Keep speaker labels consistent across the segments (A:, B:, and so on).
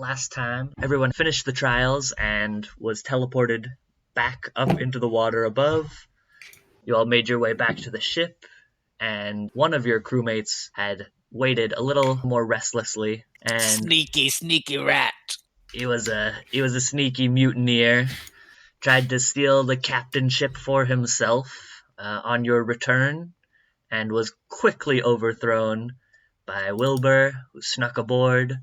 A: last time, everyone finished the trials and was teleported back up into the water above. You all made your way back to the ship, and one of your crewmates had waited a little more restlessly, and
B: Sneaky rat.
A: he was a sneaky mutineer. Tried to steal the captainship for himself on your return, and was quickly overthrown by Wilbur, who snuck aboard,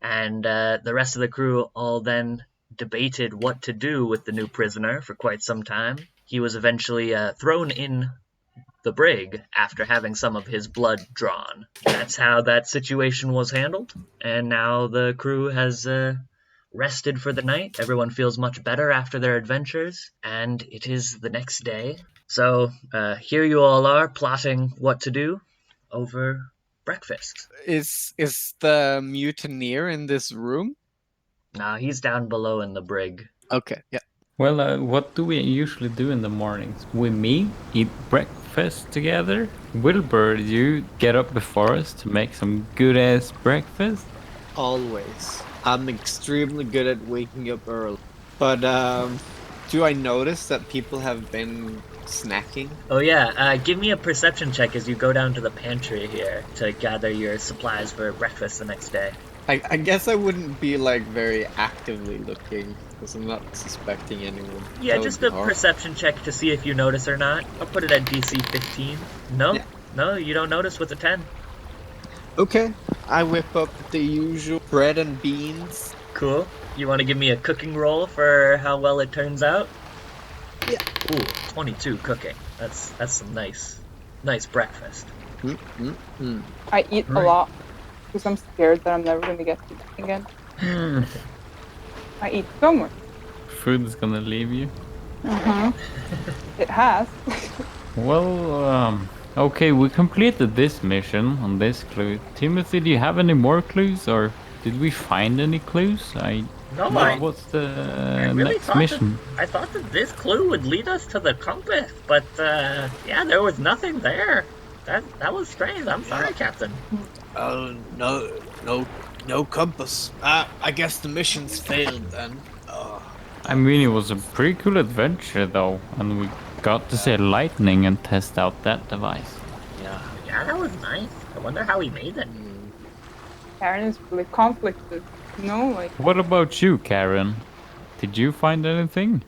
A: and the rest of the crew all then debated what to do with the new prisoner for quite some time. He was eventually thrown in the brig after having some of his blood drawn. That's how that situation was handled, and now the crew has rested for the night. Everyone feels much better after their adventures, and it is the next day. So here you all are plotting what to do over breakfast.
C: Is the mutineer in this room?
A: Nah, he's down below in the brig.
C: Okay, yeah.
D: Well, what do we usually do in the mornings? We meet, eat breakfast together. Wilbur, you get up before us to make some good-ass breakfast?
C: Always. I'm extremely good at waking up early. But, do I notice that people have been snacking?
A: Oh yeah, give me a perception check as you go down to the pantry here to gather your supplies for breakfast the next day.
C: I guess I wouldn't be, like, very actively looking, because I'm not suspecting anyone.
A: Yeah, just a perception check to see if you notice or not. I'll put it at DC 15. No? Yeah. No, you don't notice with a 10.
C: Okay. I whip up the usual bread and beans.
A: Cool. You want to give me a cooking roll for how well it turns out?
C: Yeah.
A: Ooh, 22 cooking. That's some nice breakfast.
E: I eat a lot because I'm scared that I'm never going to get to eat again. I eat so much.
D: Food is gonna leave you?
E: It has.
D: Well, okay, we completed this mission on this clue. Timothy, do you have any more clues, or did we find any clues? What's the next mission?
A: I thought that this clue would lead us to the compass, but yeah, there was nothing there. That was strange. I'm sorry, Captain.
B: No compass. I guess the mission's failed then.
D: I mean, it was a pretty cool adventure though, and we got to see lightning and test out that device.
A: Yeah, that was nice. I wonder how he made it.
E: Karen is really conflicted. No, like.
D: What about you, Karen? Did you find anything?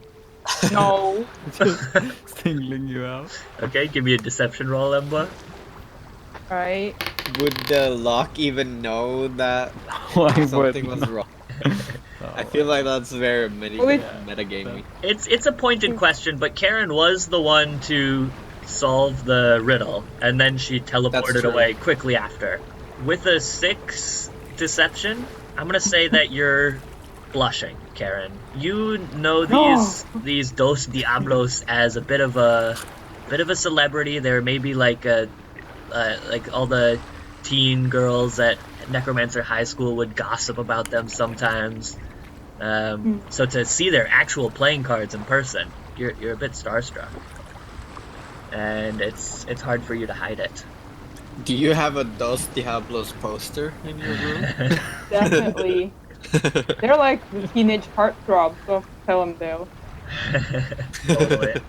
E: No.
D: Singling you out.
A: Okay, give me a deception roll, Embla.
E: Right.
C: Would the lock even know that something was wrong? I feel like that's very metagaming.
A: It's a pointed question, but Karen was the one to solve the riddle, and then she teleported away quickly after. With a 6 deception, I'm gonna say that you're blushing, Karen. You know these Dos Diablos as a bit of a celebrity. They're maybe like all the teen girls at Necromancer High School would gossip about them sometimes. So to see their actual playing cards in person, you're a bit starstruck, and it's hard for you to hide it.
C: Do you have a Dos Diablos poster in your room?
E: Definitely. They're like the teenage heartthrobs of Pelhamdale.
A: Totally.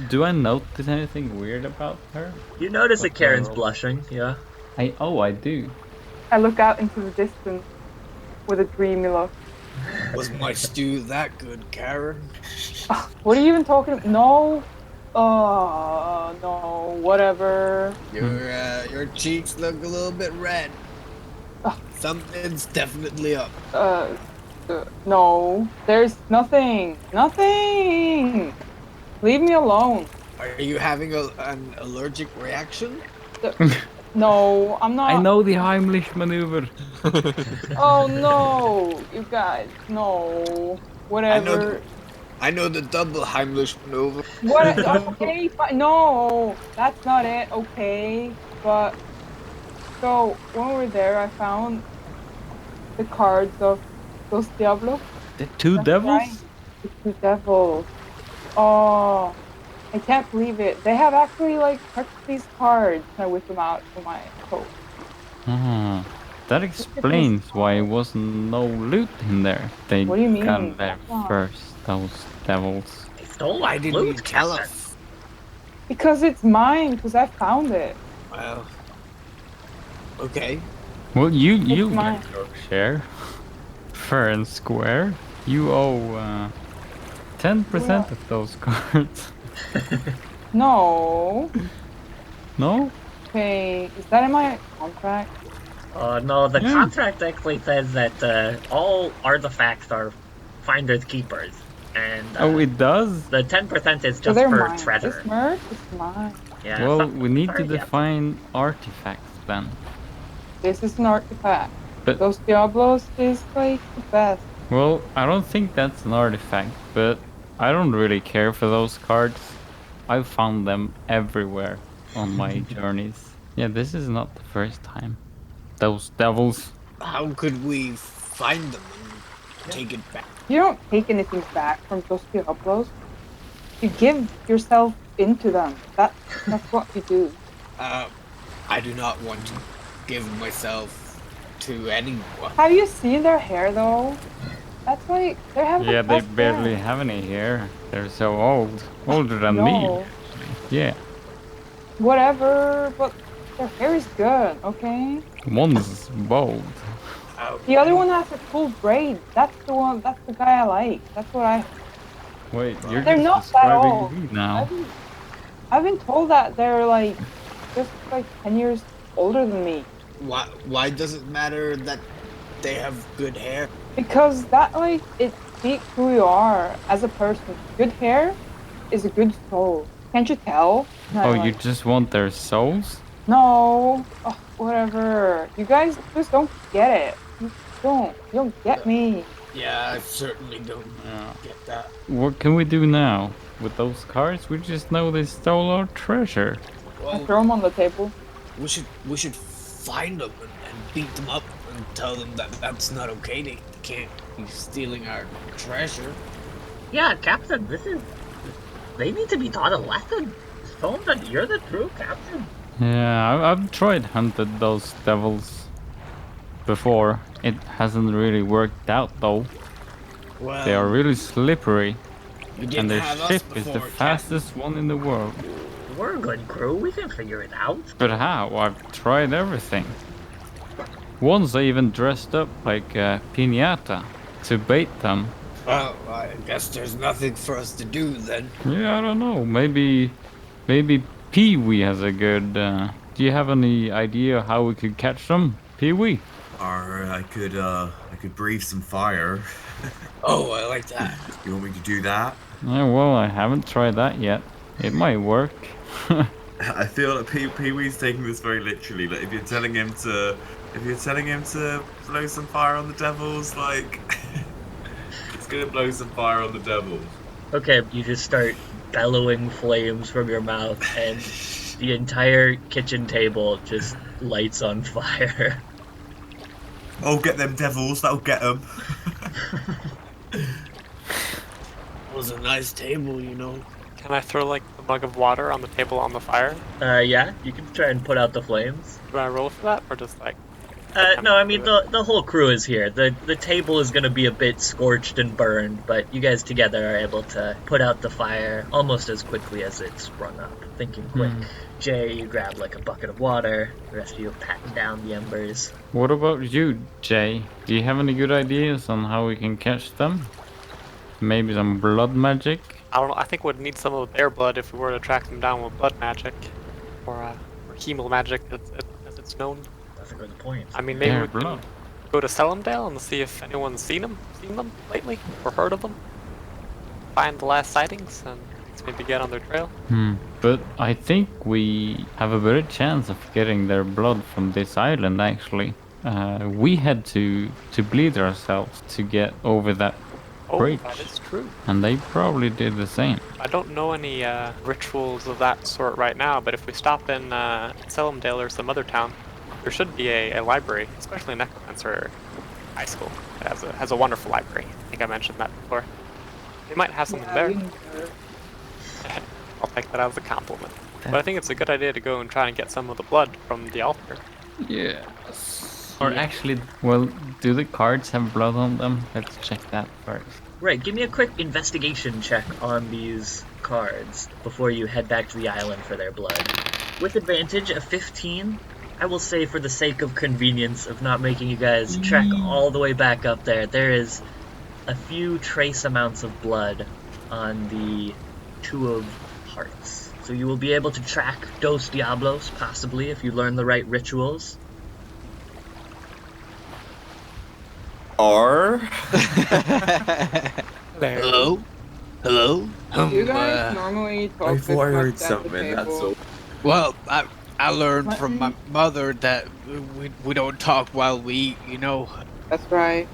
D: Do I notice anything weird about her?
A: You notice that Karen's blushing, yeah?
D: I do.
E: I look out into the distance with a dreamy look.
B: Was my stew that good, Karen?
E: What are you even talking about? No. No, whatever.
B: Your cheeks look a little bit red. Something's definitely up.
E: No, there's nothing. Nothing! Leave me alone.
B: Are you having an allergic reaction?
E: No, I'm not.
D: I know the Heimlich maneuver.
E: Oh no, you guys, no. Whatever.
B: I know the double Heimlich maneuver.
E: What? Okay, fine. No, that's not it. Okay, but so when we were there, I found the cards of Dos Diablos.
D: The two devils?
E: Right. The two devils. Oh, I can't believe it. They have actually like touched these cards. I whip them out from my coat.
D: That explains why it wasn't no loot in there. They
E: What do you mean?
D: got there
E: Come on.
D: first, those devils.
A: They stole
B: Why
A: our
B: didn't you
A: loot,
B: tell
A: Captain.
B: us?
E: Because it's mine, because I found it.
B: Well, okay.
D: Well, you
E: mine.
D: get your share. Fair and square. You owe 10% of those cards.
E: No.
D: No?
E: Okay, is that in my contract?
A: No, the
D: Yeah.
A: contract actually says that all artifacts are finders keepers, and
D: Oh, it does?
A: the 10% is
E: So
A: just
E: they're
A: for
E: mine.
A: treasure.
E: This merch is mine.
A: Yeah.
D: Well, we need to
A: sorry, Captain.
D: define artifacts then.
E: This is an artifact.
D: But-
E: Those Diablos is like the best.
D: Well, I don't think that's an artifact, but I don't really care for those cards. I've found them everywhere on my journeys. Yeah, this is not the first time. Those devils.
B: How could we find them and take it back?
E: You don't take anything back from those Diablos. You give yourself into them. That's what you do.
B: I do not want to give myself to anyone.
E: Have you seen their hair though? That's like they're having.
D: Yeah,
E: the
D: they
E: best
D: barely
E: hair.
D: have any hair. They're so old. Older than me.
E: No,
D: Yeah.
E: whatever, but their hair is good, okay?
D: One's bald.
E: The other one has a cool braid. That's the one. That's the guy I like. That's what I.
D: Wait, you're
E: They're
D: just
E: not that
D: describing
E: old.
D: me now.
E: I've been told that they're like just like 10 years older than me.
B: Why does it matter that they have good hair?
E: Because that like it speaks who you are as a person. Good hair is a good soul. Can't you tell? And
D: Oh,
E: I'm
D: you
E: like,
D: just want their souls?
E: No. Oh, whatever. You guys just don't get it. You don't get me.
B: Yeah, I certainly don't
D: Yeah.
B: get that.
D: What can we do now? With those cards, we just know they stole our treasure.
E: I
B: Well,
E: throw them on the table.
B: we should find them and beat them up and tell them that that's not okay. They can't be stealing our treasure.
A: Yeah, Captain, they need to be taught a lesson. Show them that you're the true captain.
D: Yeah, I've tried hunted those devils before. It hasn't really worked out though.
B: Well,
D: They are really slippery,
B: you didn't
D: and their
B: have us
D: ship is
B: before,
D: the
B: Captain.
D: fastest one in the world.
A: We're a good crew. We can figure it out.
D: But how? I've tried everything. Once I even dressed up like a piñata to bait them.
B: Well, I guess there's nothing for us to do then.
D: Yeah, I don't know. Maybe Pee-wee has a good. Do you have any idea how we could catch them, Pee-wee?
F: Or I could breathe some fire.
B: Oh, I like that.
F: You want me to do that?
D: Yeah, well, I haven't tried that yet. It might work.
F: I feel that Pee-wee's taking this very literally. Like if you're telling him to blow some fire on the devils, like it's gonna blow some fire on the devils.
A: Okay, you just start bellowing flames from your mouth, and the entire kitchen table just lights on fire.
F: Oh, get them devils! That'll get them.
B: It was a nice table, you know.
G: Can I throw like a mug of water on the table on the fire?
A: Yeah, you can try and put out the flames.
G: Do I roll for that, or just like?
A: No, I mean the whole crew is here. The table is gonna be a bit scorched and burned, but you guys together are able to put out the fire almost as quickly as it sprung up. Thinking quick. Jay, you grab like a bucket of water. The rest of you are patting down the embers.
D: What about you, Jay? Do you have any good ideas on how we can catch them? Maybe some blood magic?
G: I don't know. I think we'd need some of their blood if we were to track them down with blood magic, or hemal magic, as it's known.
A: That's a good point.
G: I mean, maybe
D: Their
G: we can
D: blood.
G: go to Selimdale and see if anyone's seen them lately, or heard of them. Find the last sightings and maybe get on their trail.
D: But I think we have a better chance of getting their blood from this island, actually. We had to bleed ourselves to get over that
G: Oh,
D: bridge.
G: that is true.
D: And they probably did the same.
G: I don't know any rituals of that sort right now, but if we stop in Selimdale or some other town, there should be a library, especially Necromancer High School. It has a wonderful library. I think I mentioned that before. They might have something there. I'll take that as a compliment. But I think it's a good idea to go and try and get some of the blood from the altar.
D: Yes. Or actually, well, do the cards have blood on them? Let's check that first.
A: Right, give me a quick investigation check on these cards before you head back to the island for their blood. With advantage of 15, I will say for the sake of convenience of not making you guys trek all the way back up there is a few trace amounts of blood on the Two of Hearts. So you will be able to track Dos Diablos, possibly, if you learn the right rituals.
F: Or
B: Hello? Hello?
E: You guys normally talk
F: I
E: this
F: thought I
E: much
F: heard
E: at the
F: something. That's
E: table.
F: all.
B: Well, I learned from my mother that we don't talk while we eat, you know.
E: That's right.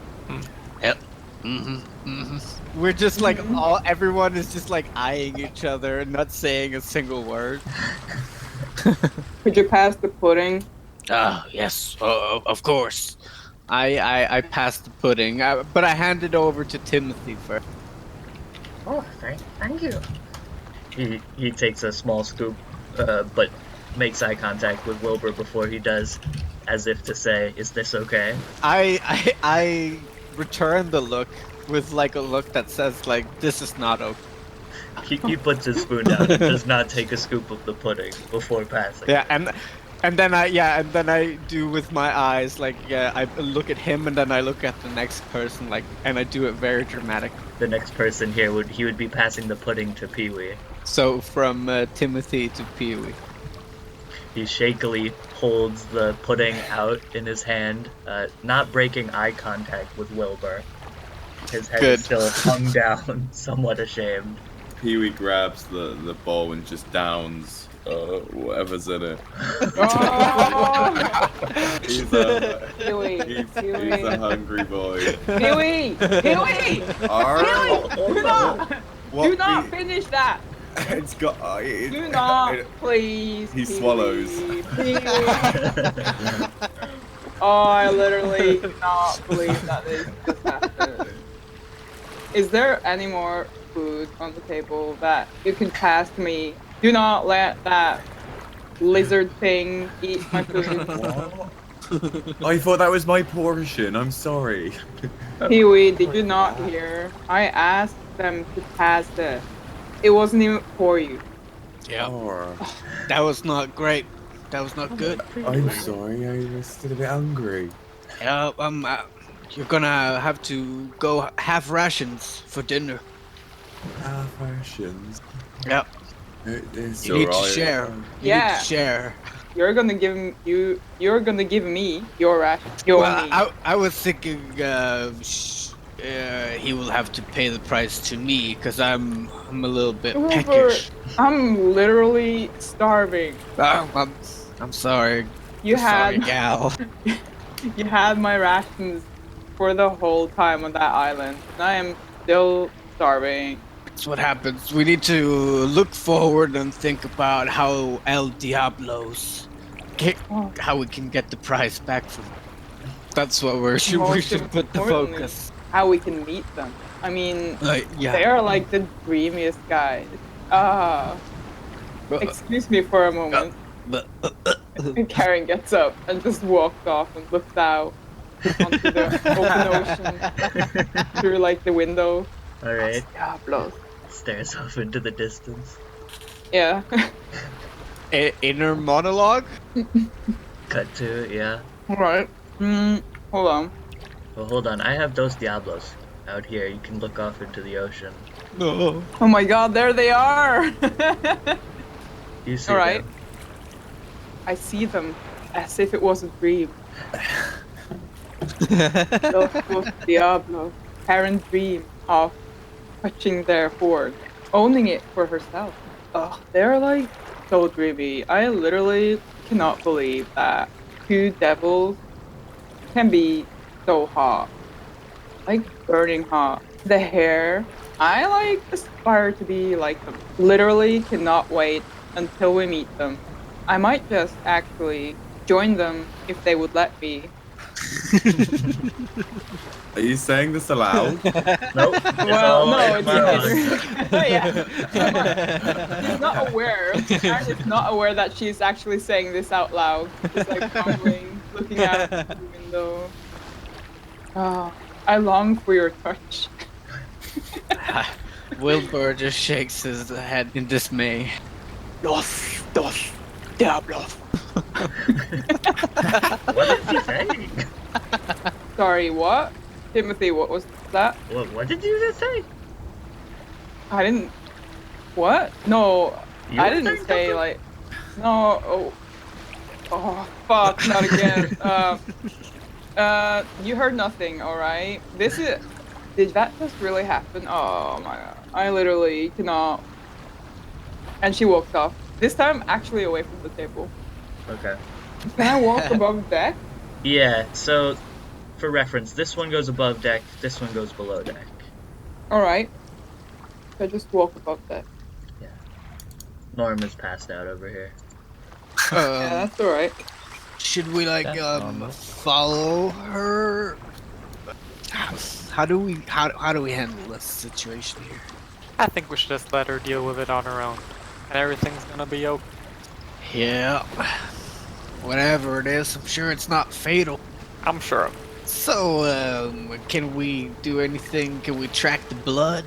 B: Yep. Mm-hmm.
C: We're just like everyone is just like eyeing each other and not saying a single word.
E: Could you pass the pudding?
B: Yes, of course.
C: I passed the pudding, but I handed over to Timothy first.
A: Oh, thank you. He takes a small scoop, but makes eye contact with Wilbur before he does, as if to say, "Is this okay?"
C: I return the look with like a look that says like, "This is not okay."
A: He puts his spoon down and does not take a scoop of the pudding before passing.
C: Yeah, and then I do with my eyes like I look at him and then I look at the next person like, and I do it very dramatic.
A: The next person here would be passing the pudding to Pee-wee.
C: So from Timothy to Pee-wee.
A: He shakily holds the pudding out in his hand, not breaking eye contact with Wilbur. His head is still hung down, somewhat ashamed.
F: Pee-wee grabs the bowl and just downs whatever's in it.
E: Oh!
F: He's
E: Pee-wee,
F: he's a hungry boy.
E: Pee-wee! Pee-wee! Do not finish that!
F: It's got.
E: Do not, please.
F: He
E: Pee-wee,
F: swallows.
E: Pee-wee. Oh, I literally cannot believe that this just happened. Is there any more food on the table that you can pass to me? Do not let that lizard thing eat my food.
F: I thought that was my portion. I'm sorry.
E: Pee-wee, did you not hear? I asked them to pass this. It wasn't even for you.
B: Yeah.
F: Or,
B: That was not great. That was not good.
F: I'm sorry. I was still a bit hungry.
B: Yeah, you're gonna have to go have rations for dinner.
F: Versions.
B: Yep.
F: It's
B: You need to
F: alright.
B: share. You
E: Yeah.
B: need to share.
E: You're gonna give me your ration. Your meat.
B: Well, I was thinking he will have to pay the price to me because I'm a little bit
E: Wilbur,
B: peckish.
E: I'm literally starving.
B: Oh, I'm sorry. Sorry, gal.
E: You had my rations for the whole time on that island, and I am still starving.
B: That's what happens. We need to look forward and think about how El Diablos, how we can get the price back from. That's what we should put the
E: importantly,
B: focus.
E: How we can meet them. I mean,
B: Yeah.
E: they are like the dreamiest guys. Excuse me for a moment. And Karen gets up and just walks off and looks out onto the open ocean through like the window.
A: Alright.
E: Diablos.
A: Stares off into the distance.
E: Yeah.
C: Inner monologue?
A: Cut to it, yeah.
E: Alright. Hold on.
A: Well, hold on. I have Dos Diablos out here. You can look off into the ocean.
C: No.
E: Oh my god, there they are!
A: You see
E: Alright.
A: them.
E: I see them as if it was a dream. Dos Diablos. Karen dream of touching their hoard, owning it for herself. Oh, they're like so dreamy. I literally cannot believe that two devils can be so hot. Like burning hot. The hair, I like aspire to be like them. Literally cannot wait until we meet them. I might just actually join them if they would let me.
F: Are you saying this aloud?
A: Nope.
E: Well, no,
A: in
E: it's
A: my
E: not.
A: mind.
E: Yeah. She's not aware. Karen is not aware that she's actually saying this out loud. She's like mumbling, looking out the window. Oh, I long for your touch.
B: Wilbur just shakes his head in dismay. Los diablos.
A: What did you say?
E: Sorry, what? Timothy, what was that?
A: What did you just say?
E: I didn't. What? No,
A: You
E: I
A: were
E: didn't
A: saying
E: say
A: something?
E: like. No. Oh, fuck! Not again. You heard nothing. All right. This is. Did that just really happen? Oh my god! I literally cannot. And she walks off. This time, actually away from the table.
A: Okay.
E: Can I walk above deck?
A: Yeah, so for reference, this one goes above deck, this one goes below deck.
E: All right. I just walk above deck.
A: Norm is passed out over here.
E: Yeah, that's all right.
B: Should we like
D: That's normal.
B: follow her? How do we handle this situation here?
G: I think we should just let her deal with it on her own, and everything's gonna be okay.
B: Yeah. Whatever it is, I'm sure it's not fatal.
G: I'm sure of it.
B: So, can we do anything? Can we track the blood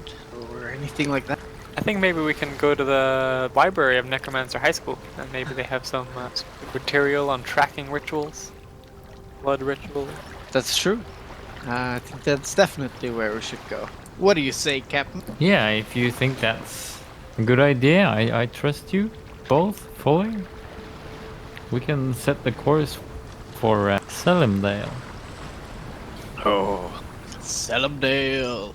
B: or anything like that?
G: I think maybe we can go to the library of Necromancer High School, and maybe they have some material on tracking rituals, blood rituals.
B: That's true. I think that's definitely where we should go. What do you say, Captain?
D: Yeah, if you think that's a good idea, I trust you both fully. We can set the course for Selimdale.
B: Oh, Selimdale.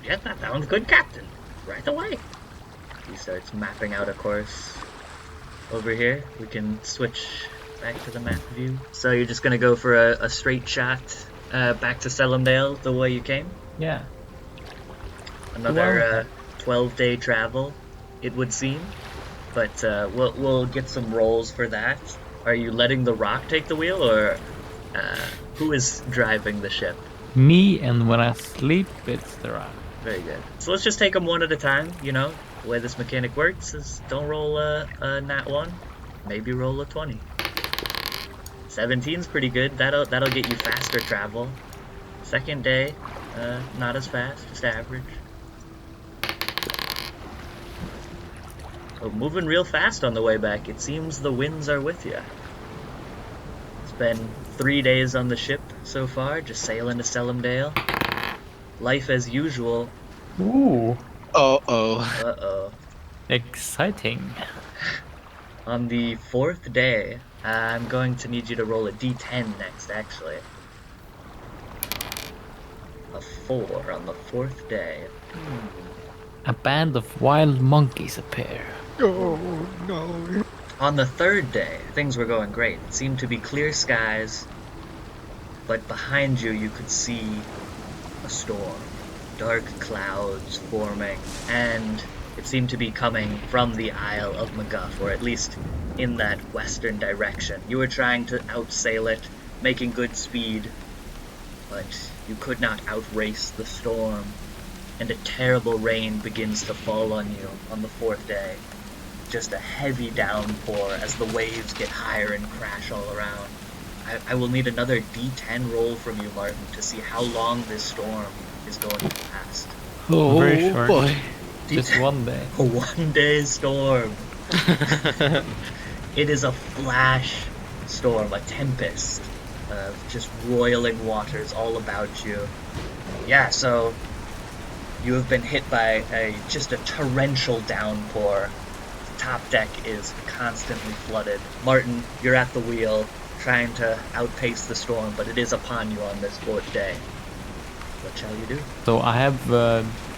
A: Yes, that sounds good, Captain. Right away. He starts mapping out a course. Over here, we can switch back to the map view. So you're just gonna go for a straight shot back to Selimdale the way you came?
D: Yeah.
A: Another 12-day travel, it would seem. But we'll get some rolls for that. Are you letting the rock take the wheel, or who is driving the ship?
D: Me, and when I sleep, it's the rock.
A: Very good. So let's just take them one at a time, you know? The way this mechanic works is don't roll a nat 1, maybe roll a 20. 17's pretty good. That'll get you faster travel. Second day, not as fast, just average. Oh, moving real fast on the way back. It seems the winds are with you. It's been 3 days on the ship so far, just sailing to Selimdale. Life as usual.
D: Ooh.
B: Uh-oh.
A: Uh-oh.
D: Exciting.
A: On the 4th day, I'm going to need you to roll a d10 next, actually. A 4 on the 4th day.
D: A band of wild monkeys appear.
B: Oh, no.
A: On the 3rd day, things were going great. It seemed to be clear skies, but behind you, you could see a storm. Dark clouds forming, and it seemed to be coming from the Isle of McGuff, or at least in that western direction. You were trying to outsail it, making good speed, but you could not outrace the storm, and a terrible rain begins to fall on you on the 4th day. Just a heavy downpour as the waves get higher and crash all around. I will need another d10 roll from you, Martin, to see how long this storm is going to last.
B: Oh,
D: Very short.
B: boy.
D: Just one day.
A: A 1-day storm. It is a flash storm, a tempest of just roiling waters all about you. Yeah, so you have been hit by just a torrential downpour. The top deck is constantly flooded. Martin, you're at the wheel, trying to outpace the storm, but it is upon you on this 4th day. What shall you do?
D: So I have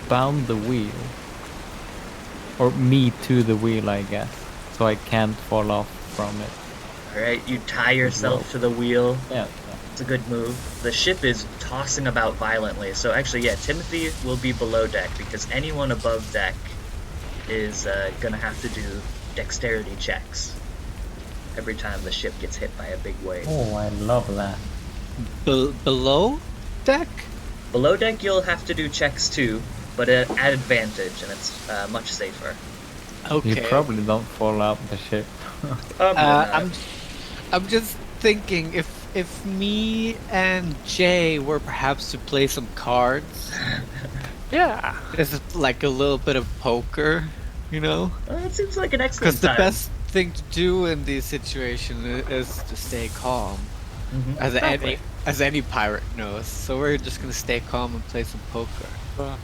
D: bound the wheel. Or me to the wheel, I guess. So I can't fall off from it.
A: Alright, you tie yourself to the wheel.
D: Yeah.
A: It's a good move. The ship is tossing about violently, so actually, yeah, Timothy will be below deck, because anyone above deck is gonna have to do dexterity checks every time the ship gets hit by a big wave.
D: Oh, I love that.
B: Below deck?
A: Below deck, you'll have to do checks too, but at advantage, and it's much safer.
B: Okay.
D: You probably don't fall out the ship.
B: I'm just
C: thinking if me and Jay were perhaps to play some cards.
G: Yeah.
C: It's like a little bit of poker, you know?
A: It seems like an excellent
C: Because the
A: time.
C: best thing to do in these situations is to stay calm,
A: Mhm.
C: as any pirate knows. So we're just gonna stay calm and play some poker.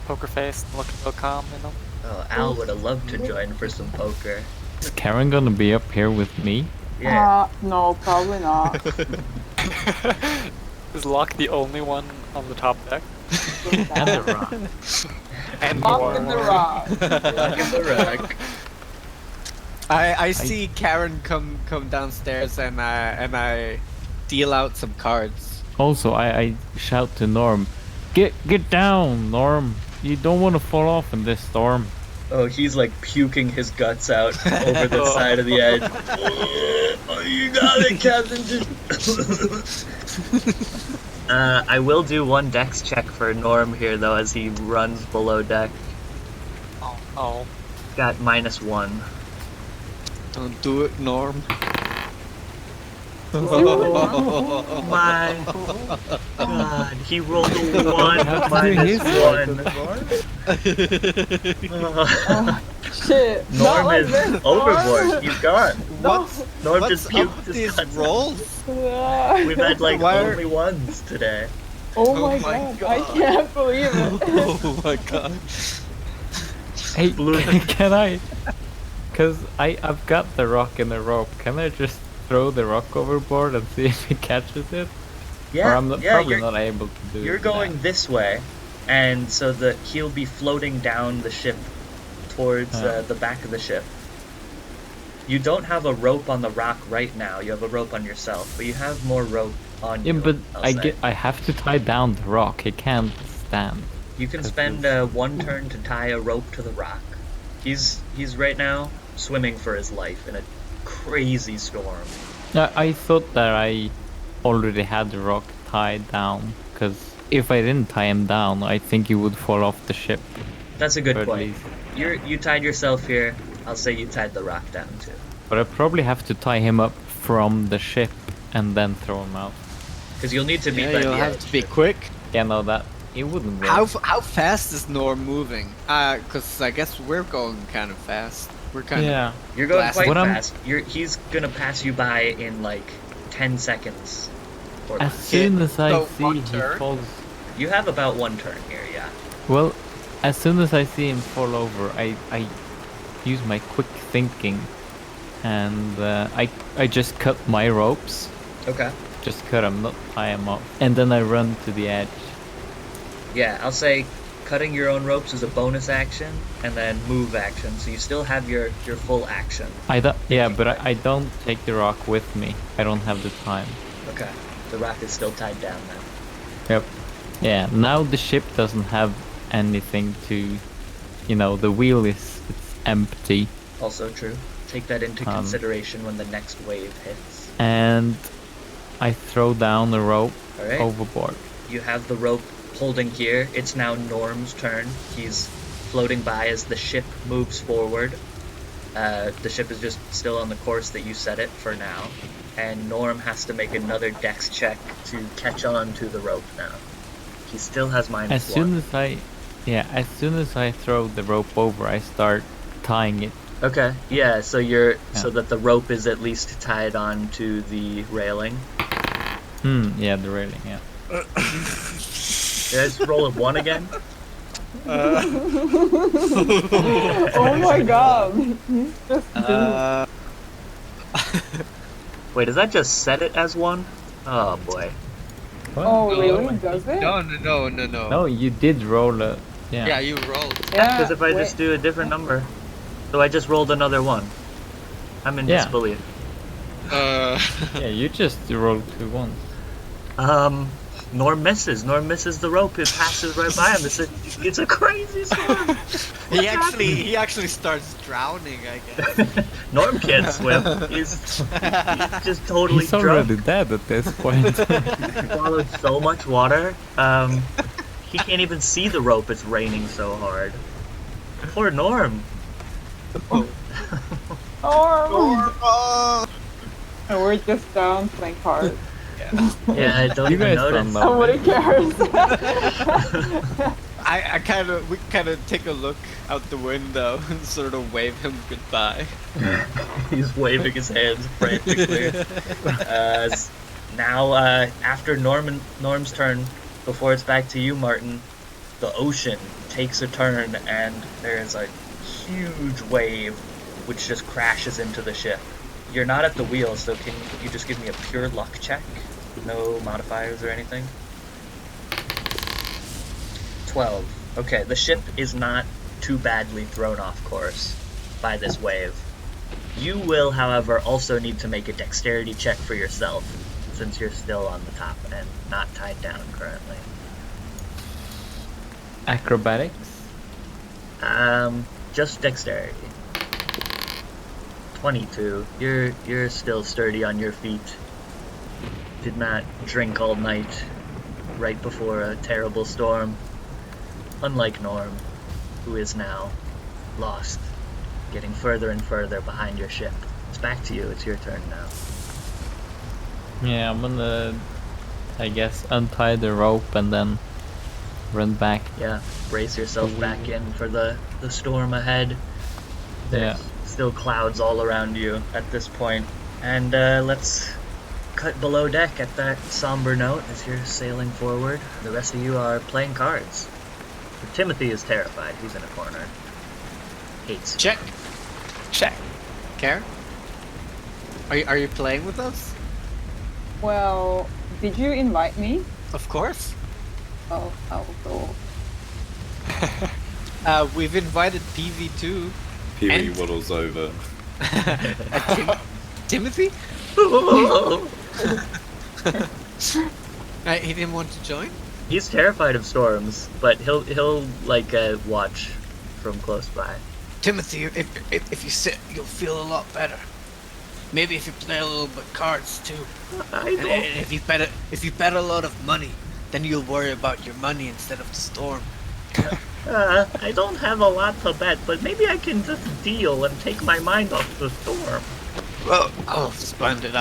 G: Poker face, looking so calm, you know.
A: Oh, Al would have loved to join for some poker.
D: Is Karen gonna be up here with me?
A: Yeah.
E: No, probably not.
G: Is Locke the only one on the top deck?
D: And the rock.
G: And
E: Lock in the rock.
A: Lock in the rock.
C: I see Karen come downstairs and I deal out some cards.
D: Also, I shout to Norm, get down, Norm. You don't want to fall off in this storm.
A: Oh, he's like puking his guts out over the side of the edge. Oh, you got it, Captain. I will do one dex check for Norm here, though, as he runs below deck.
G: Oh.
A: Got -1.
C: Don't do it, Norm.
A: Oh my god, he rolled a 1 -1.
E: Shit. Not
A: Norm
E: like
A: is
E: this,
A: overboard. He's gone. Norm
C: What's
A: just puked
C: up
A: his
C: these
A: guts.
C: rolls?
A: We've had like
C: Why are-
A: only ones today.
E: Oh
C: Oh
E: my
C: my
E: god, I
C: God.
E: can't believe it.
C: Oh my god.
D: Hey, can I? Cause I've got the rock in the rope. Can I just throw the rock overboard and see if he catches it?
A: Yeah,
D: Or I'm not,
A: yeah,
D: probably
A: you're,
D: not able to do
A: you're
D: that.
A: going this way, and so he'll be floating down the ship towards the back of the ship. You don't have a rope on the rock right now. You have a rope on yourself, but you have more rope on
D: Yeah,
A: you.
D: but
A: I'll say.
D: I have to tie down the rock. He can't stand.
A: You can
D: Cause
A: spend
D: it's-
A: one turn to tie a rope to the rock. He's right now swimming for his life in a crazy storm.
D: I thought that I already had the rock tied down. Cause if I didn't tie him down, I think he would fall off the ship.
A: That's a good
D: Or at
A: point.
D: least-
A: You tied yourself here. I'll say you tied the rock down too.
D: But I probably have to tie him up from the ship and then throw him out.
A: Because you'll need to be
C: Yeah,
A: by
C: you'll
A: the
C: have
A: edge.
C: to be quick.
D: Yeah, no, that it wouldn't work.
C: How fast is Norm moving? Cause I guess we're going kind of fast. We're kind
D: Yeah.
A: You're going
C: Blast.
A: quite
D: What I'm-
A: fast. He's gonna pass you by in like 10 seconds. Or
D: As
A: less.
D: soon as I
C: so
D: see
C: one
D: he
C: turn?
D: falls.
A: You have about one turn here, yeah.
D: Well, as soon as I see him fall over, I use my quick thinking, and I just cut my ropes.
A: Okay.
D: Just cut them, not tie them up, and then I run to the edge.
A: Yeah, I'll say cutting your own ropes is a bonus action, and then move action, so you still have your full action.
D: Yeah, but I don't take the rock with me. I don't have the time.
A: Okay. The rock is still tied down then.
D: Yep. Yeah. Now the ship doesn't have anything to, the wheel it's empty.
A: Also true. Take that into consideration when the next wave hits.
D: And I throw down the rope
A: Alright.
D: overboard.
A: You have the rope holding here. It's now Norm's turn. He's floating by as the ship moves forward. The ship is just still on the course that you set it for now. And Norm has to make another dex check to catch on to the rope now. He still has -1.
D: As soon as I throw the rope over, I start tying it.
A: Okay, yeah, so so that the rope is at least tied on to the railing.
D: Yeah, the railing, yeah.
A: Did I just roll a 1 again?
E: Oh my god. Just
A: Wait, does that just set it as 1? Oh boy.
E: Oh really? Does it?
C: No.
D: No, you did roll a... Yeah.
C: Yeah, you rolled.
E: Yeah.
A: Because if I just do a different number. So I just rolled another 1. I'm in
D: Yeah.
A: disbelief.
D: Yeah, you just rolled 2 ones.
A: Norm misses. Norm misses the rope. It passes right by him. It's a crazy storm.
C: He actually starts drowning, I guess.
A: Norm can't swim. He's just totally
D: He's already
A: drunk.
D: dead at this point.
A: Swallowed so much water. He can't even see the rope. It's raining so hard. Poor Norm.
E: Oh. And we're just down playing cards.
A: Yeah, I don't
D: You
A: even
D: guys don't
A: notice.
D: know.
E: Nobody cares.
C: we kind of take a look out the window and sort of wave him goodbye.
A: He's waving his hands frantically. Now, after Norm's turn, before it's back to you, Martin, the ocean takes a turn and there's a huge wave which just crashes into the ship. You're not at the wheel, so can you just give me a pure luck check? No modifiers or anything? 12. Okay, the ship is not too badly thrown off course by this wave. You will, however, also need to make a dexterity check for yourself, since you're still on the top and not tied down currently.
D: Acrobatics?
A: Just dexterity. 22. You're still sturdy on your feet. Did not drink all night right before a terrible storm. Unlike Norm, who is now lost, getting further and further behind your ship. It's back to you. It's your turn now.
D: Yeah, I'm gonna, I guess, untie the rope and then run back.
A: Yeah, brace yourself back in for the storm ahead. There's still clouds all around you at this point. And let's cut below deck at that somber note as you're sailing forward. The rest of you are playing cards. Timothy is terrified. He's in a corner. Hates you.
C: Check. Karen? Are you playing with us?
E: Well, did you invite me?
C: Of course.
E: Oh, I will go.
C: We've invited PV too.
F: PV waddles over.
C: Timothy? He didn't want to join?
A: He's terrified of storms, but he'll like watch from close by.
B: Timothy, if you sit, you'll feel a lot better. Maybe if you play a little bit cards too. And if you bet a lot of money, then you'll worry about your money instead of the storm.
A: I don't have a lot to bet, but maybe I can just deal and take my mind off the storm.
B: Well, oh, splendid.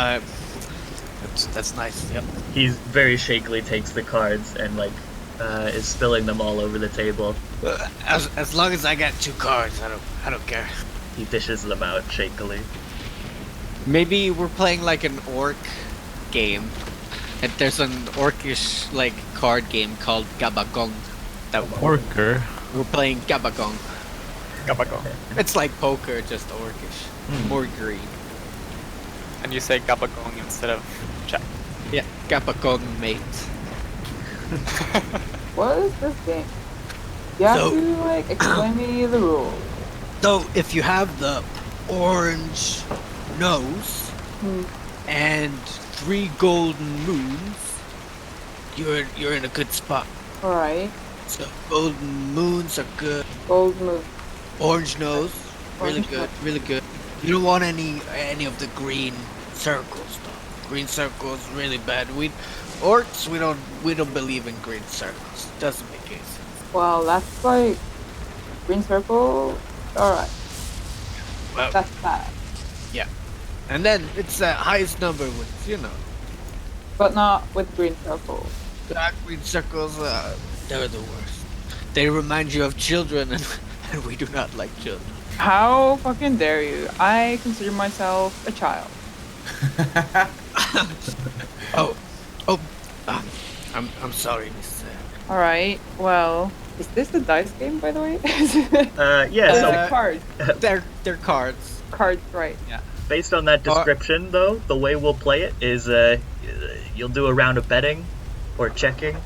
B: That's nice. Yep.
A: He very shakily takes the cards and is spilling them all over the table.
B: As long as I got 2 cards, I don't care.
A: He dishes them out shakily.
C: Maybe we're playing like an orc game. And there's an orcish card game called Gabagong.
D: Orker.
C: We're playing Gabagong.
G: Gabagong.
C: It's like poker, just orcish. More green.
G: And you say Gabagong instead of check.
C: Yeah, Gabagong mate.
E: What is this game? You have to explain me the rules.
B: So if you have the orange nose and 3 golden moons, you're in a good spot.
E: All right.
B: So golden moons are good.
E: Gold moon.
B: Orange nose, really
E: Orange
B: good,
E: nose.
B: really good. You don't want any of the green circles though. Green circles really bad. Orcs we don't believe in green circles. Doesn't make any sense.
E: Well, that's green circle. All right.
B: Well,
E: That's bad.
B: yeah. And then it's the highest number wins,
E: But not with green circle.
B: Black green circles, they're the worst. They remind you of children, and we do not like children.
E: How fucking dare you? I consider myself a child.
B: I'm sorry, Miss.
E: All right. Well, is this a dice game, by the way?
A: Yeah, so
E: a card.
C: They're cards.
E: Cards, right?
C: Yeah.
A: based on that description, though, the way we'll play it is you'll do a round of betting or checking,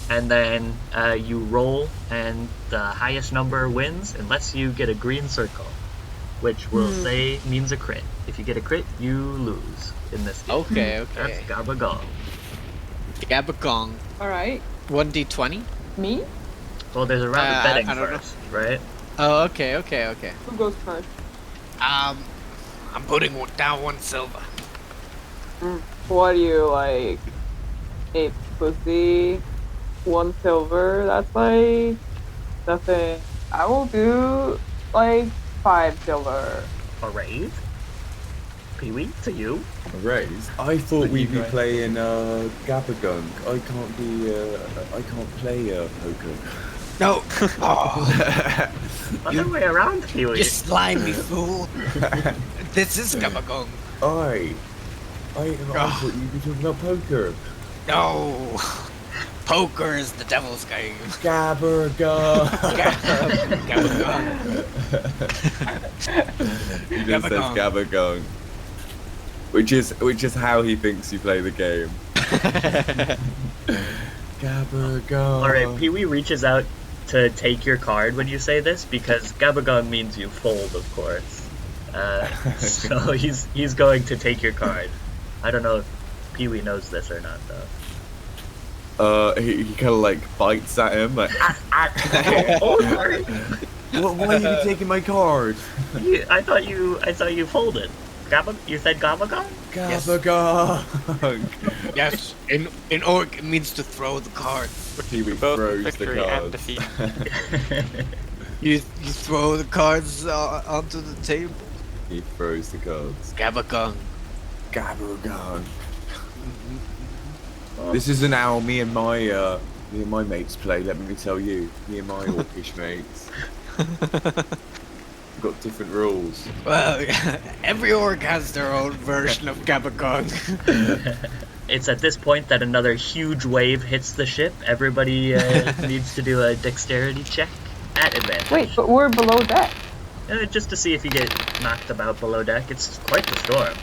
A: and then you roll, and the highest number wins unless you get a green circle, which we'll say means a crit. If you get a crit, you lose in this game.
C: Okay.
A: That's Gabagong.
C: Gabagong.
E: All right.
C: 1d20?
E: Me?
A: Well, there's a round of betting
C: I don't
A: first, right?
C: Oh, okay.
E: Who goes first?
B: I'm putting down 1 silver.
E: What do you like? A pussy? 1 silver? That's like nothing. I will do like 5 silver.
A: A raise? Pee-wee, to you.
H: Raise. I thought
I: But
H: we'd
I: you
H: be
I: guys-
H: playing Gabagunk. I can't play poker.
B: No. Oh,
A: Other way around, Pee-wee.
B: you slimy fool. This is Gabagong.
H: I thought you'd be talking about poker.
B: No. Poker is the devil's game.
H: Gabagunk.
B: Gabagong.
H: He just says Gabagunk. Which is how he thinks you play the game. Gabagong.
A: Alright, Pee-wee reaches out to take your card when you say this, because Gabagong means you fold, of course. So he's going to take your card. I don't know if Pee-wee knows this or not, though.
H: He kind of like bites at him. Like,
A: Oh, sorry.
H: why are you taking my card?
A: I thought you folded. You said Gabagong?
H: Gabagong.
B: Yes. In orc, it means to throw the card.
H: Pee-wee
G: Both
H: throws the
G: victory and
H: cards.
G: defeat.
B: You throw the cards onto the table.
H: He throws the cards.
B: Gabagong.
H: Gabagong. This isn't how me and my mates play. Let me tell you, me and my orcish mates. We've got different rules.
B: Well, every orc has their own version of Gabagong.
A: It's at this point that another huge wave hits the ship. Everybody needs to do a dexterity check at advantage.
E: Wait, but we're below deck.
A: Just to see if you get knocked about below deck. It's quite the storm.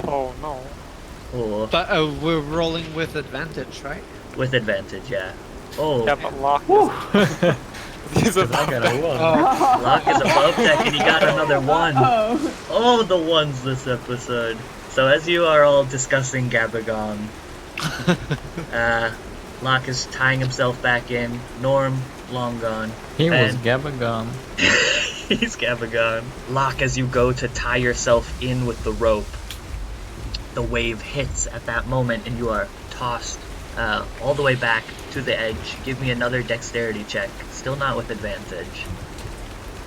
G: Oh no.
A: Oh,
C: But we're rolling with advantage, right?
A: with advantage, yeah. Oh,
G: Yeah, but Locke is... He's
I: I
G: above
I: got
G: deck.
I: a 1.
A: Locke is above deck and he got another one.
E: Oh.
A: Oh, the ones this episode. So as you are all discussing Gabagong, Locke is tying himself back in. Norm, long gone.
D: He was
A: And-
D: Gabagong.
A: He's Gabagong. Locke, as you go to tie yourself in with the rope, the wave hits at that moment and you are tossed all the way back to the edge. Give me another dexterity check. Still not with advantage.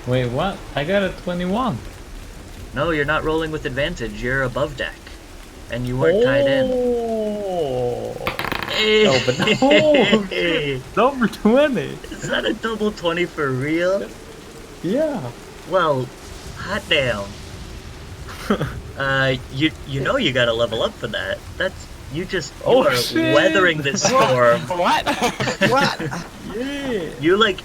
D: Wait, what? I got a 21.
A: No, you're not rolling with advantage. You're above deck. And you weren't tied in.
D: Oh,
A: Hey!
D: Oh, but no. Number 20.
A: Is that a double 20 for real?
D: Yeah.
A: Well, hot damn. You know you gotta level up for that. You are
D: shit.
A: weathering this storm.
B: What? What?
D: Yeah.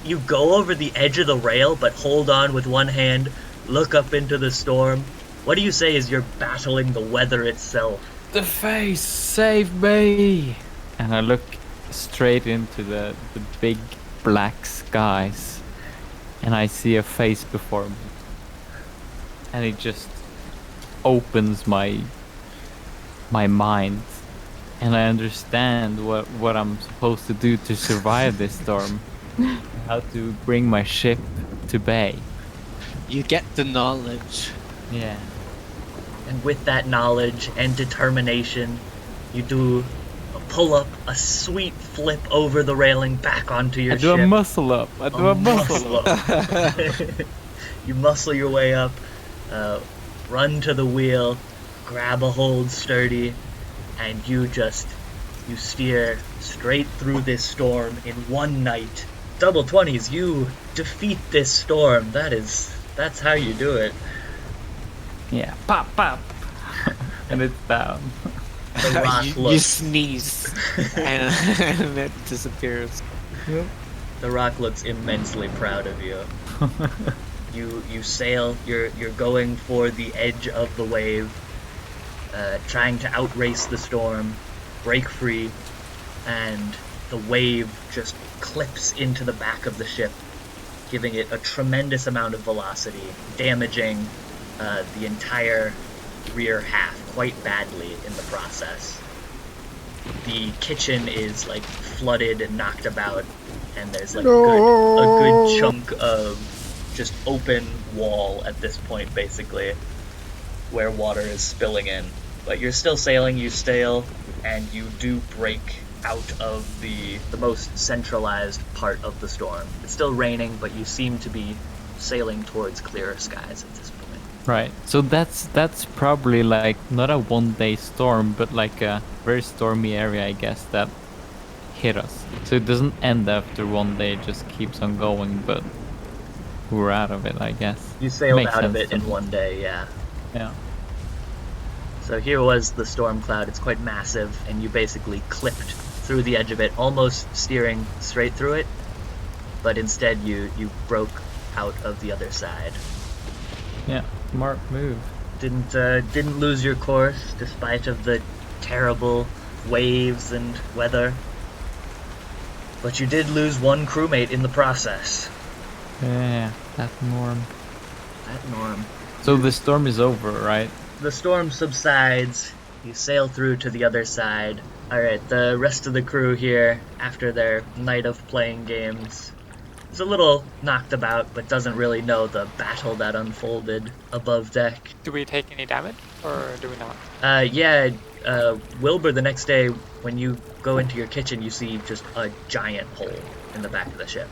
A: You go over the edge of the rail, but hold on with one hand, look up into the storm. What do you say as you're battling the weather itself?
D: The face, save me! And I look straight into the big black skies, and I see a face before me. And it just opens my mind, and I understand what I'm supposed to do to survive this storm. How to bring my ship to bay.
B: You get the knowledge.
D: Yeah.
A: And with that knowledge and determination, you do a pull-up, a sweet flip over the railing back onto your
D: I do
A: ship.
D: a muscle up. I do a muscle up.
A: You muscle your way up, run to the wheel, grab a hold sturdy, and you steer straight through this storm in one night. Double 20s, you defeat this storm. That's how you do it.
D: Yeah. Pop, pop. And it's down.
A: The rock
B: You
A: looks
B: sneeze, and it disappears.
A: The rock looks immensely proud of you. You sail. You're going for the edge of the wave, trying to outrace the storm, break free, and the wave just clips into the back of the ship, giving it a tremendous amount of velocity, damaging the entire rear half quite badly in the process. The kitchen is flooded and knocked about, and there's a good chunk of just open wall at this point, basically, where water is spilling in. But you're still sailing, you sail, and you do break out of the most centralized part of the storm. It's still raining, but you seem to be sailing towards clearer skies at this point.
D: Right. So that's probably like not a 1-day storm, but like a very stormy area, I guess, that hit us. So it doesn't end after 1 day; it just keeps on going. But we're out of it, I guess.
A: You sailed
D: Makes
A: out of
D: sense
A: it
D: to
A: in
D: me.
A: 1 day, yeah.
D: Yeah.
A: So here was the storm cloud. It's quite massive, and you basically clipped through the edge of it, almost steering straight through it, but instead you broke out of the other side.
D: Yeah. Smart move.
A: Didn't lose your course despite of the terrible waves and weather, but you did lose one crewmate in the process.
D: Yeah. That Norm.
A: That Norm.
D: So the storm is over, right?
A: The storm subsides, you sail through to the other side. Alright, the rest of the crew here, after their night of playing games, is a little knocked about, but doesn't really know the battle that unfolded above deck.
G: Do we take any damage, or do we not?
A: Yeah, Wilbur, the next day, when you go into your kitchen, you see just a giant hole in the back of the ship.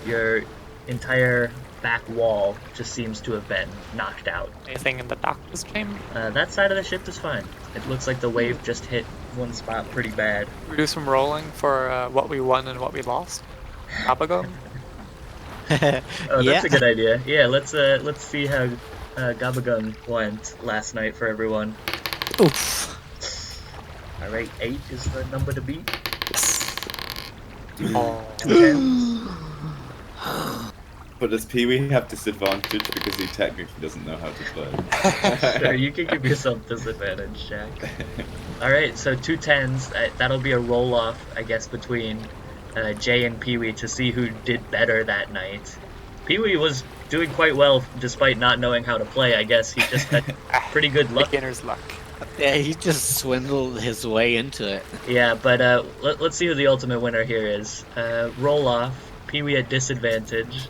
A: Your entire back wall just seems to have been knocked out.
G: Anything in the doctor's chamber?
A: That side of the ship is fine. It looks like the wave just hit one spot pretty bad.
G: We do some rolling for what we won and what we lost. Gabagon?
A: Oh, that's a good idea. Yeah, let's see how Gabagon went last night for everyone.
B: Oof.
A: All right, 8 is the number to beat.
G: Oh.
A: 2
F: But does Pee-wee have disadvantage because he technically doesn't know how to play?
A: Sure, you can give yourself disadvantage, Jack. All right, so 2 10s. That'll be a roll-off, I guess, between Jay and Pee-wee to see who did better that night. Pee-wee was doing quite well despite not knowing how to play, I guess. He just had pretty good luck.
G: Beginner's luck.
B: Yeah, he just swindled his way into it.
A: Yeah, but let's see who the ultimate winner here is. Roll-off, Pee-wee at disadvantage.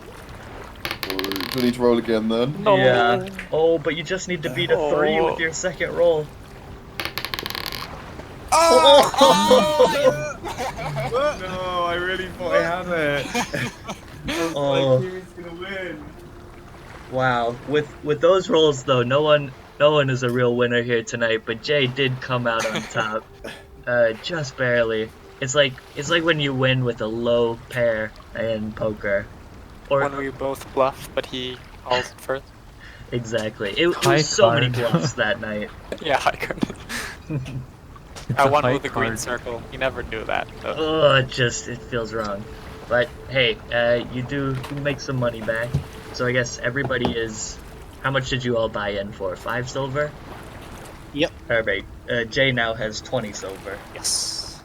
I: Do I need to roll again then?
G: No.
A: Yeah. Oh, but you just need to beat a 3 with your second roll.
F: No, I really thought I had it.
A: Oh.
F: Pee-wee's gonna win.
A: Wow. With those rolls though, no one is a real winner here tonight, but Jay did come out on top. Just barely. It's like when you win with a low pair in poker. Or
G: When we both bluff, but he calls first.
A: exactly. It
D: High
A: was so many
D: card.
A: bluffs that night.
G: Yeah, I could.
D: It's
G: I
D: a
G: won
D: high
G: with the green
D: card.
G: circle. You never do that. So.
A: Oh, it feels wrong. But hey, you do make some money back. So I guess everybody is. How much did you all buy in for? 5 silver?
B: Yep.
A: Alright. Jay now has 20 silver.
G: Yes.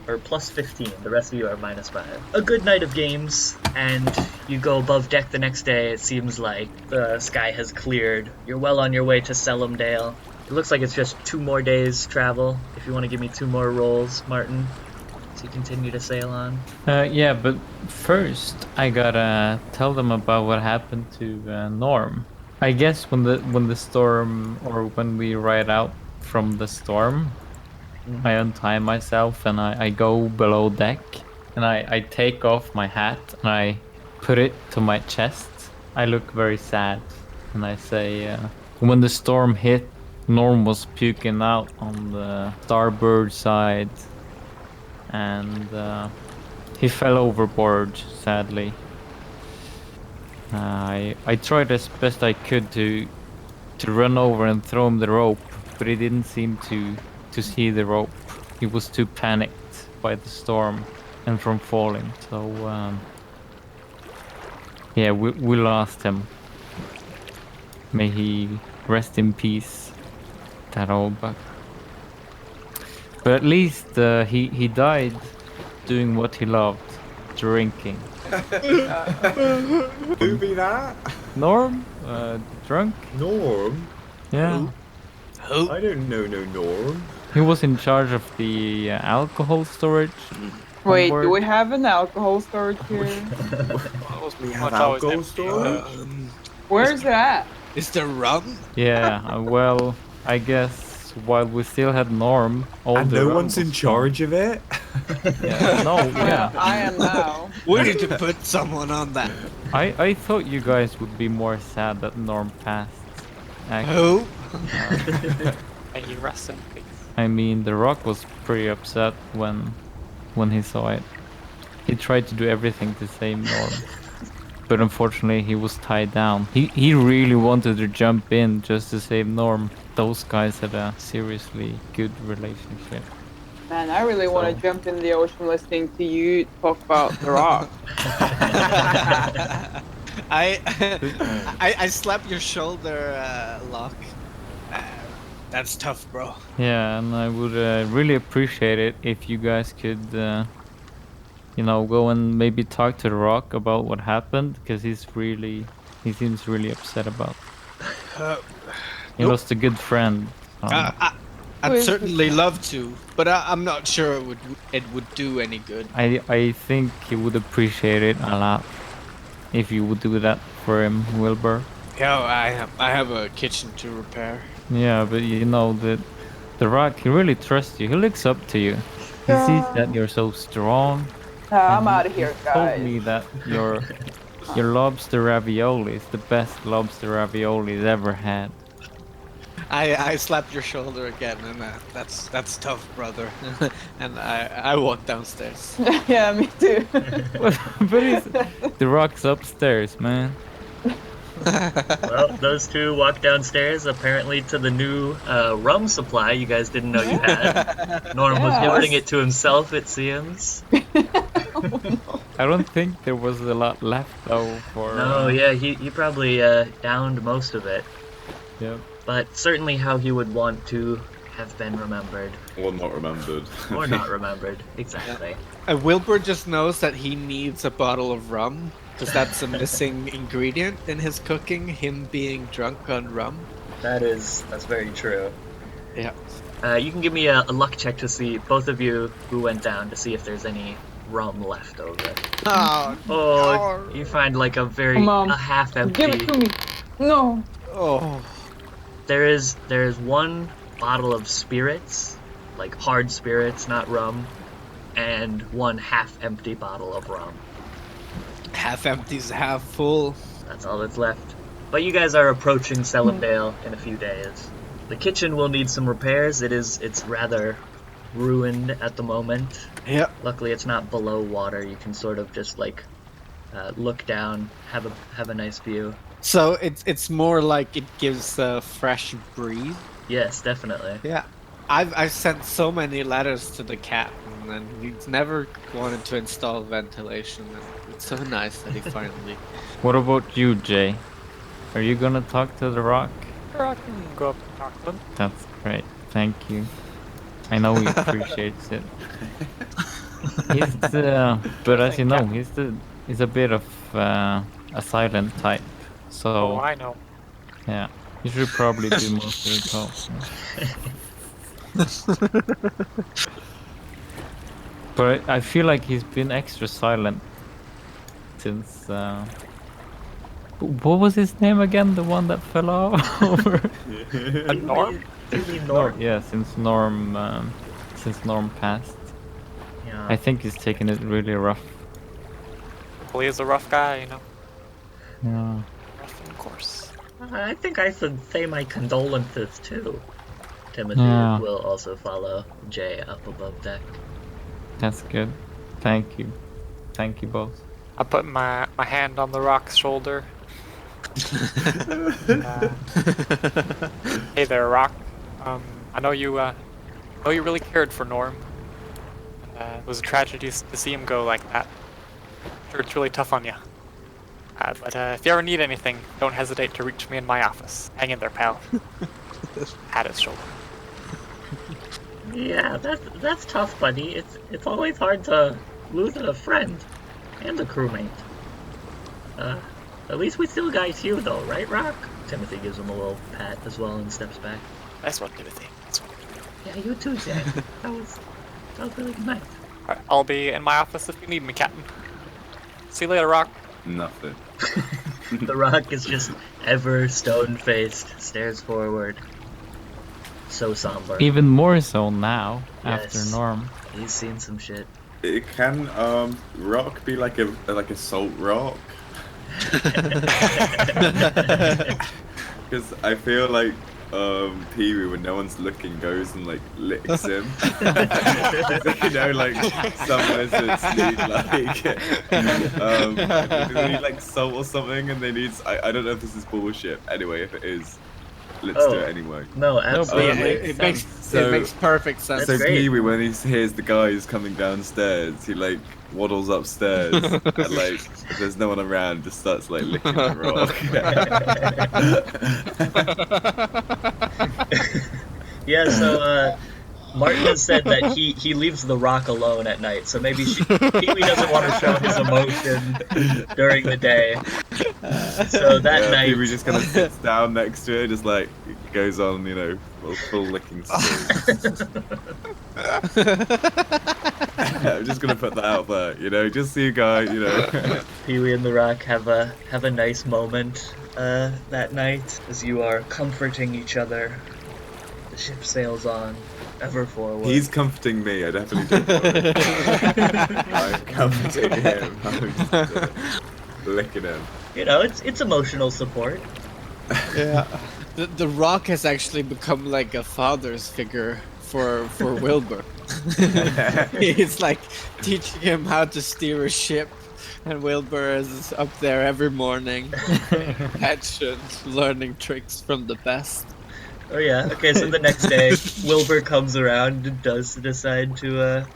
A: Or plus 15. The rest of you are minus 5. A good night of games, and you go above deck the next day. It seems like the sky has cleared. You're well on your way to Selimdale. It looks like it's just 2 more days travel. If you want to give me 2 more rolls, Martin, to continue to sail on.
D: Yeah, but first I gotta tell them about what happened to Norm. I guess when the storm, or when we ride out from the storm, I untie myself and I go below deck and I take off my hat and I put it to my chest. I look very sad and I say, when the storm hit, Norm was puking out on the starboard side and he fell overboard, sadly. I tried as best I could to run over and throw him the rope, but he didn't seem to see the rope. He was too panicked by the storm and from falling. So yeah, we lost him. May he rest in peace, that old buck. But at least he died doing what he loved, drinking.
F: Who be that?
D: Norm? Drunk?
H: Norm?
D: Yeah.
B: Who?
H: I don't know no Norm.
D: He was in charge of the alcohol storage.
E: Wait,
D: Onboard.
E: do we have an alcohol storage here?
H: We
G: have alcohol
H: storage?
E: Where's it at?
B: Is there rum?
D: Yeah, well, I guess while we still had Norm, all
H: And
D: the
H: no
D: rum
H: one's in
D: was
H: charge of it?
D: Yeah. No, yeah.
E: I am now.
B: We need to put someone on that.
D: I thought you guys would be more sad that Norm passed.
B: Who?
G: May he rest in peace.
D: I mean, the Rock was pretty upset when he saw it. He tried to do everything to save Norm, but unfortunately he was tied down. He really wanted to jump in just to save Norm. Those guys had a seriously good relationship.
E: Man, I really want to jump in the ocean listening to you talk about The Rock.
B: I slap your shoulder, Locke. That's tough, bro.
D: Yeah, and I would really appreciate it if you guys could, you know, go and maybe talk to the Rock about what happened, because he seems really upset about it. He lost a good friend.
B: I'd certainly love to, but I'm not sure it would do any good.
D: I think he would appreciate it a lot if you would do that for him, Wilbur.
B: Yeah, I have a kitchen to repair.
D: Yeah, but you know that the Rock, he really trusts you. He looks up to you. He sees that you're so strong.
E: I'm out of here,
D: He told
E: guys.
D: me that your lobster ravioli is the best lobster ravioli he's ever had.
B: I slapped your shoulder again, and that's tough, brother. And I walk downstairs.
E: Yeah, me too.
D: But the Rock's upstairs, man.
A: Well, those two walk downstairs, apparently to the new rum supply you guys didn't know you had. Norm was hoarding it to himself, it seems.
D: I don't think there was a lot left, though, for...
A: No, yeah, he probably downed most of it.
D: Yep.
A: But certainly how he would want to have been remembered.
F: Or not remembered.
A: Or not remembered, exactly.
B: Wilbur just knows that he needs a bottle of rum, because that's a missing ingredient in his cooking, him being drunk on rum.
A: That's very true.
B: Yeah.
A: You can give me a luck check to see, both of you who went down, to see if there's any rum left over.
B: Oh,
A: You find like a half empty.
E: Give it to me. No.
B: Oh.
A: There is one bottle of spirits, like hard spirits, not rum, and one half empty bottle of rum.
B: Half empty's half full.
A: That's all that's left. But you guys are approaching Selimdale in a few days. The kitchen will need some repairs. It's rather ruined at the moment.
B: Yeah.
A: Luckily, it's not below water. You can sort of just like look down, have a nice view.
B: So it's more like it gives a fresh breeze.
A: Yes, definitely.
B: Yeah. I've sent so many letters to the captain, and he's never wanted to install ventilation. And it's so nice that he finally.
D: What about you, Jay? Are you gonna talk to the Rock?
G: Sure, I can go up and talk to them.
D: That's great. Thank you. I know he appreciates it. But as you know, he's a bit of a silent type. So
G: Oh, I know.
D: yeah, you should probably do most of the talk. But I feel like he's been extra silent since. What was his name again? The one that fell over.
G: Norm?
A: Norm.
D: Yeah, since Norm passed.
A: Yeah.
D: I think he's taking it really rough.
G: Well, he's a rough guy, you know.
D: Yeah.
G: Rough, of course.
A: I think I should say my condolences too. Timothy
D: Yeah.
A: will also follow Jay up above deck.
D: That's good. Thank you. Thank you both.
G: I put my hand on the Rock's shoulder. Hey there, Rock. I know you really cared for Norm. It was a tragedy to see him go like that. Sure, it's really tough on you. But if you ever need anything, don't hesitate to reach me in my office. Hang in there, pal. Pat his shoulder.
A: Yeah, that's tough, buddy. It's always hard to lose a friend and a crewmate. At least we still got you though, right, Rock? Timothy gives him a little pat as well and steps back.
G: Nice one, Timothy. Nice one.
A: Yeah, you too, Jay. that was really nice.
G: Alright, I'll be in my office if you need me, Captain. See you later, Rock.
F: Nothing.
A: The Rock is just ever stone-faced, stares forward. So somber.
D: Even more so now,
A: Yes.
D: after Norm.
A: He's seen some shit.
F: It can rock be like a salt rock? Because I feel like Pee-wee, when no one's looking, goes and like licks him. You know, like some lizards need they need like salt or something, and they need. I don't know if this is bullshit. Anyway, if it is, let's do it anyway.
A: No, absolutely.
B: It makes perfect sense.
F: So Pee-wee, when he hears the guys coming downstairs, he like waddles upstairs and like if there's no one around, just starts like licking the rock.
A: Yeah, so Martin has said that he leaves the rock alone at night, so maybe Pee-wee doesn't want to show his emotion during the day. So that night,
F: Pee-wee just kind of sits down next to it, just like goes on, you know, full licking spree. I'm just gonna put that out there, you know, just so you guys, you know.
A: Pee-wee and the rock have a nice moment that night as you are comforting each other. The ship sails on, ever forward.
F: He's comforting me, I definitely don't worry. I'm comforting him. I'm just licking him.
A: You know, it's emotional support.
B: Yeah. The rock has actually become like a father's figure for Wilbur. He's like teaching him how to steer a ship, and Wilbur is up there every morning, action, learning tricks from the best.
A: Oh yeah. Okay, so the next day, Wilbur comes around and does decide to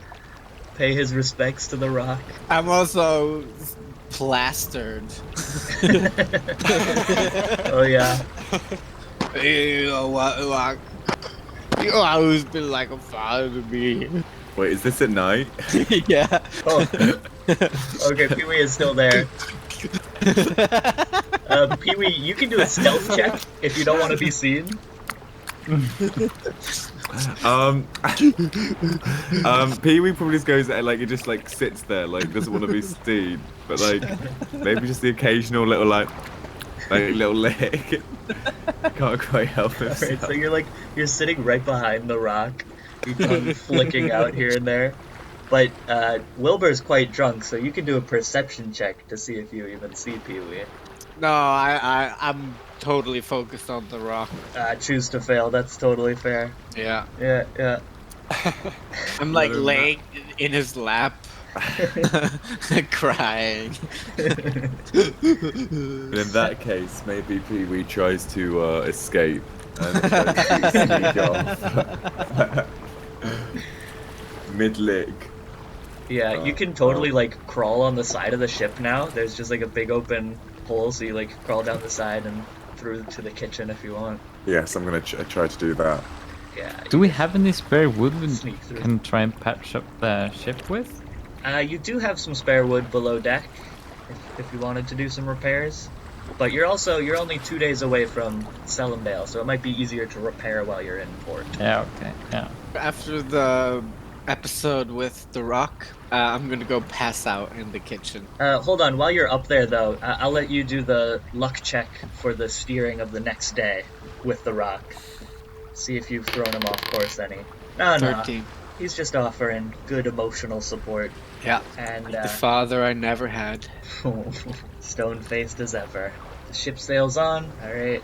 A: pay his respects to the rock.
B: I'm also plastered.
A: Oh yeah.
B: You know what? You know who's been like a father to me.
F: Wait, is this at night?
B: Yeah.
A: Oh. Okay, Pee-wee is still there. Pee-wee, you can do a stealth check if you don't want to be seen.
F: Pee-wee probably just goes like he just like sits there, like doesn't want to be seen, but like maybe just the occasional little like little lick. Can't quite help himself.
A: Alright, so you're sitting right behind the rock, your tongue flicking out here and there. But Wilbur's quite drunk, so you can do a perception check to see if you even see Pee-wee.
B: No, I'm totally focused on the rock.
A: Choose to fail. That's totally fair.
B: Yeah.
A: Yeah.
B: I'm like laying in his lap, crying.
F: In that case, maybe Pee-wee tries to escape and sneak off. Mid-lick.
A: Yeah, you can totally like crawl on the side of the ship now. There's just like a big open hole, so you like crawl down the side and through to the kitchen if you want.
F: Yes, I'm gonna try to do that.
A: Yeah.
D: Do we have any spare wood we
A: Sneak through.
D: can try and patch up the ship with?
A: You do have some spare wood below deck if you wanted to do some repairs. But you're only 2 days away from Sellandale, so it might be easier to repair while you're in port.
D: Yeah, okay, yeah.
B: After the episode with the rock, I'm gonna go pass out in the kitchen.
A: Hold on, while you're up there though, I'll let you do the luck check for the steering of the next day with the rock. See if you've thrown him off course any. No,
B: 13.
A: He's just offering good emotional support.
B: Yeah.
A: And
B: The father I never had.
A: stone-faced as ever. The ship sails on. Alright.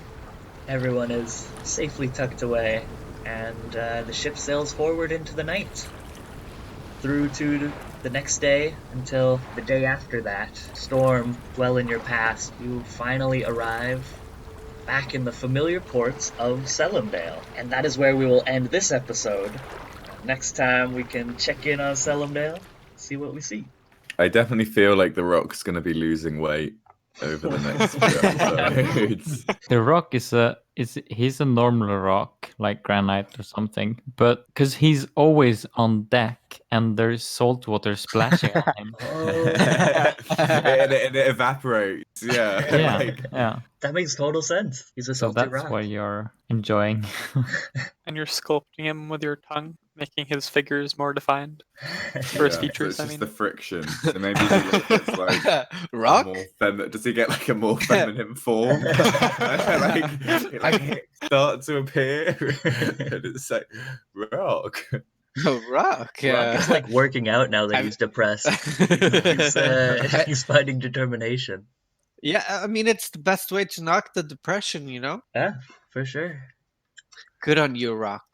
A: Everyone is safely tucked away. And the ship sails forward into the night. Through to the next day until the day after that. Storm, dwell in your past. You finally arrive back in the familiar ports of Sellandale. And that is where we will end this episode. Next time we can check in on Sellandale, see what we see.
F: I definitely feel like the Rock's gonna be losing weight over the next few episodes.
D: The rock he's a normal rock, like granite or something, but because he's always on deck and there's salt water splashing at him.
F: and it evaporates. Yeah.
D: Yeah,
F: like,
D: yeah.
A: That makes total sense. He's a
D: So
A: salty
D: that's
A: rock.
D: why you're enjoying.
G: And you're sculpting him with your tongue, making his figures more defined. For his
F: so
G: features,
F: it's
G: I
F: just
G: mean.
F: the friction. So maybe he gets like
B: Rock?
F: does he get like a more feminine form? like start to appear, and it's like Rock.
B: Oh, rock.
A: Rock
B: Yeah.
A: is like working out now that he's depressed. He's finding determination.
C: Yeah, I mean, it's the best way to knock the depression, you know?
A: Yeah, for sure.
C: Good on you, Rock.